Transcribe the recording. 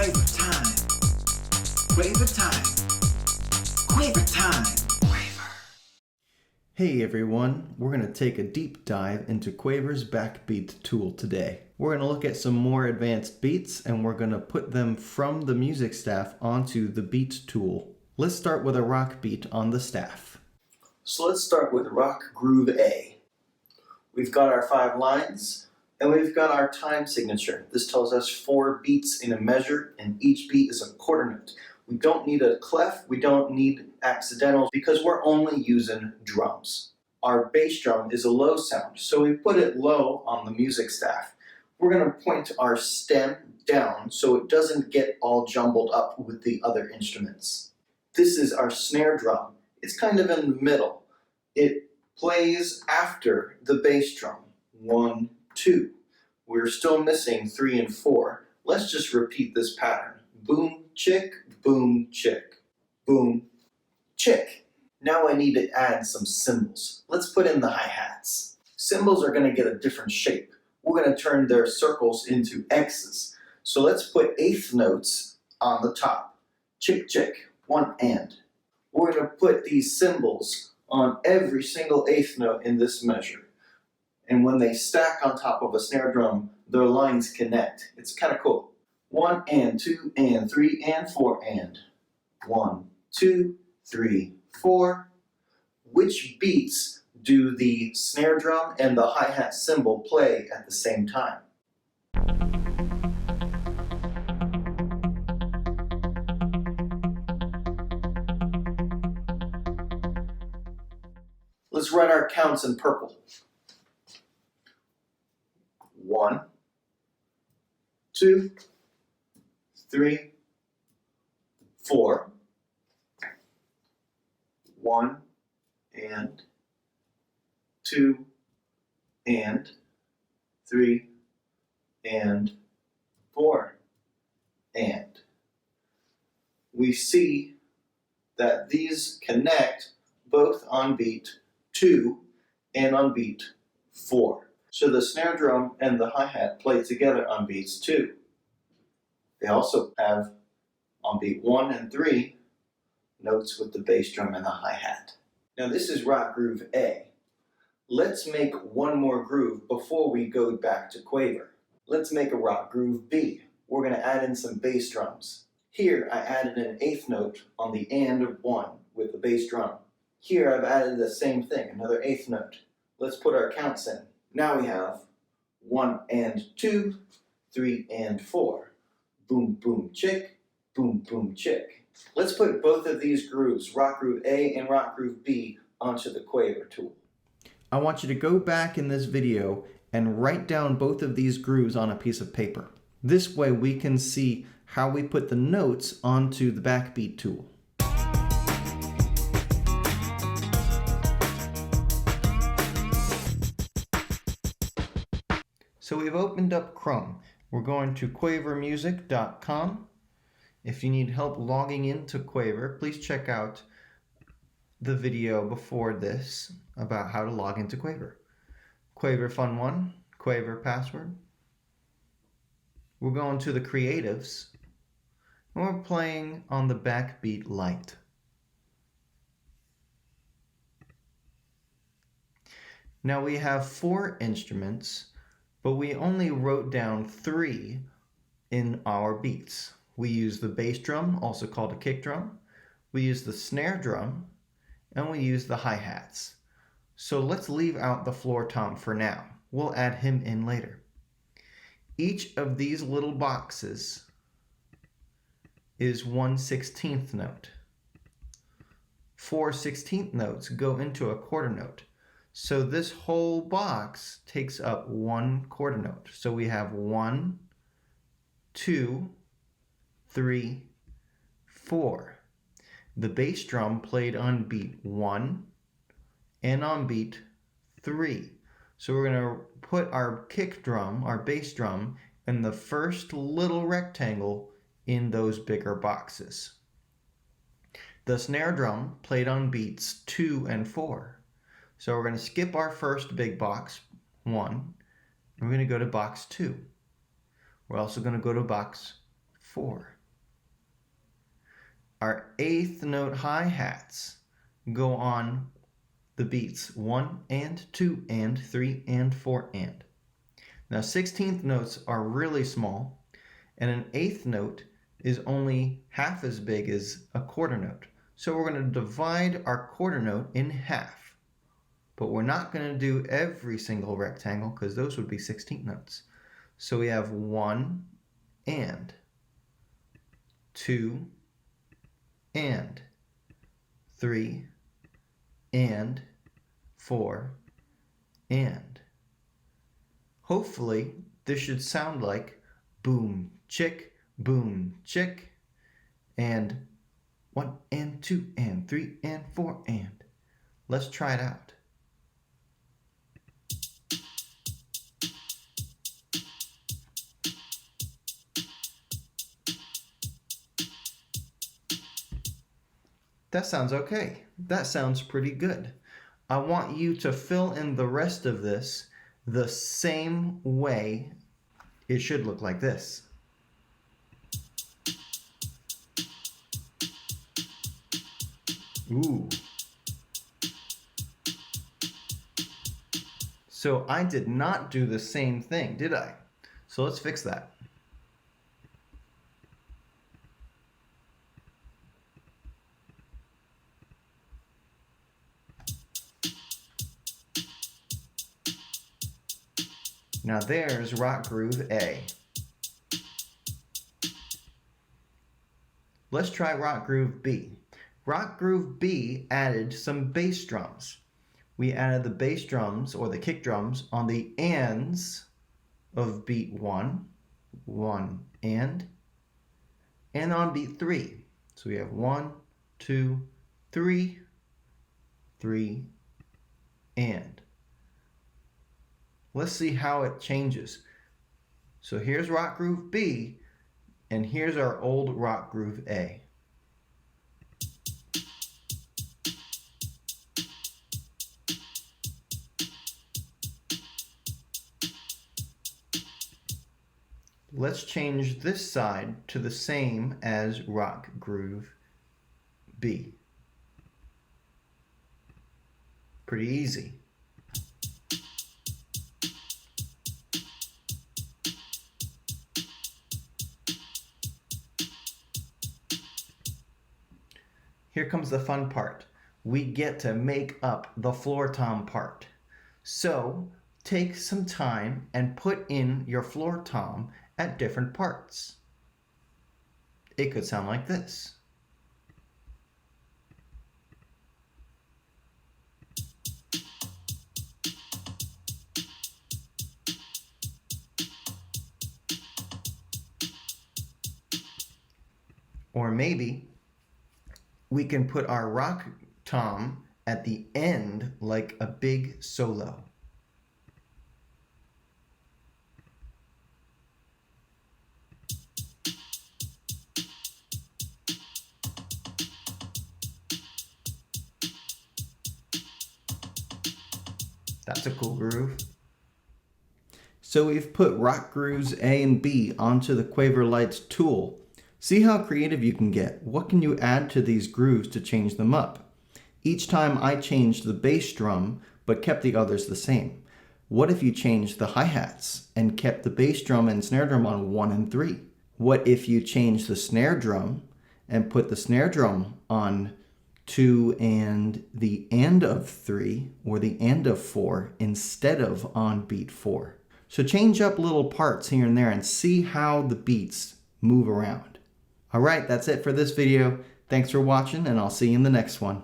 Quaver time. Quaver time. Quaver time. Quaver. Hey everyone, we're going to take a deep dive into Quaver's Backbeat tool today. We're going to look at some more advanced beats and we're going to put them from the music staff onto the beat tool. Let's start with a rock beat on the staff. So let's start with rock groove A. We've got our 5 lines and we've got our time signature. This tells us 4 beats in a measure and each beat is a quarter note. We don't need a clef, we don't need accidentals because we're only using drums. Our bass drum is a low sound, so we put it low on the music staff. We're going to point our stem down so it doesn't get all jumbled up with the other instruments. This is our snare drum. It's kind of in the middle. It plays after the bass drum. 1, 2. We're still missing 3 and 4. Let's just repeat this pattern. Boom, chick, boom, chick, boom, chick. Now I need to add some cymbals. Let's put in the hi-hats. Cymbals are going to get a different shape. We're going to turn their circles into X's. So let's put eighth notes on the top. Chick, chick, 1 and. We're going to put these cymbals on every single eighth note in this measure. And when they stack on top of a snare drum, their lines connect. It's kind of cool. 1 and, 2 and, 3 and, 4 and. 1, 2, 3, 4. Which beats do the snare drum and the hi-hat cymbal play at the same time? Let's write our counts in purple. 1, 2, 3, 4, 1 and 2 and 3 and 4 and. We see that these connect both on beat 2 and on beat 4. So the snare drum and the hi-hat play together on beats 2. They also have on beat 1 and 3 notes with the bass drum and the hi-hat. Now this is rock groove A. Let's make one more groove before we go back to Quaver. Let's make a rock groove B. We're going to add in some bass drums. Here I added an eighth note on the and of 1 with the bass drum. Here I've added the same thing, another eighth note. Let's put our counts in. Now we have 1 and 2, 3 and 4. Boom, boom, chick, boom, boom, chick. Let's put both of these grooves, rock groove A and rock groove B, onto the Quaver tool. I want you to go back in this video and write down both of these grooves on a piece of paper. This way we can see how we put the notes onto the Backbeat tool. So we've opened up Chrome. We're going to quavermusic.com. If you need help logging into Quaver, please check out the video before this about how to log into Quaver. Quaver Fun 1, Quaver password. We're going to the creatives and we're playing on the Backbeat Lite. Now we have 4 instruments, but we only wrote down 3 in our beats. We use the bass drum, also called a kick drum. We use the snare drum, and we use the hi-hats. So let's leave out the floor tom for now. We'll add him in later. Each of these little boxes is 1/16th note. 4 16th notes go into a quarter note. So this whole box takes up 1 quarter note. So we have 1, 2, 3, 4. The bass drum played on beat 1 and on beat 3. So we're going to put our kick drum, our bass drum, in the first little rectangle in those bigger boxes. The snare drum played on beats 2 and 4. So we're going to skip our first big box, 1. We're going to go to box 2. We're also going to go to box 4. Our 8th note hi-hats go on the beats 1 and 2 and 3 and 4 and. Now 16th notes are really small, and an 8th note is only half as big as a quarter note. So we're going to divide our quarter note in half. But we're not going to do every single rectangle because those would be 16th notes. So we have 1 and 2 and 3 and 4 and. Hopefully this should sound like boom chick, and 1 and 2 and 3 and 4 and. Let's try it out. That sounds okay. That sounds pretty good. I want you to fill in the rest of this the same way. It should look like this. Ooh. So I did not do the same thing, did I? So let's fix that. Now there's rock groove A. Let's try rock groove B. Rock groove B added some bass drums. We added the bass drums or the kick drums on the ands of beat 1, 1 and on beat 3. So we have 1, 2, 3, 3 and. Let's see how it changes. So here's rock groove B, and here's our old rock groove A. Let's change this side to the same as rock groove B. Pretty easy. Here comes the fun part. We get to make up the floor tom part. So take some time and put in your floor tom at different parts. It could sound like this. Or maybe we can put our rock tom at the end like a big solo. That's a cool groove. So we've put rock grooves A and B onto the Quaver Lite's tool. See how creative you can get. What can you add to these grooves to change them up? Each time I changed the bass drum, but kept the others the same. What if you changed the hi-hats and kept the bass drum and snare drum on 1 and 3? What if you changed the snare drum and put the snare drum on 2 and the end of 3 or the end of 4 instead of on beat 4? So change up little parts here and there and see how the beats move around. All right, that's it for this video. Thanks for watching, and I'll see you in the next one.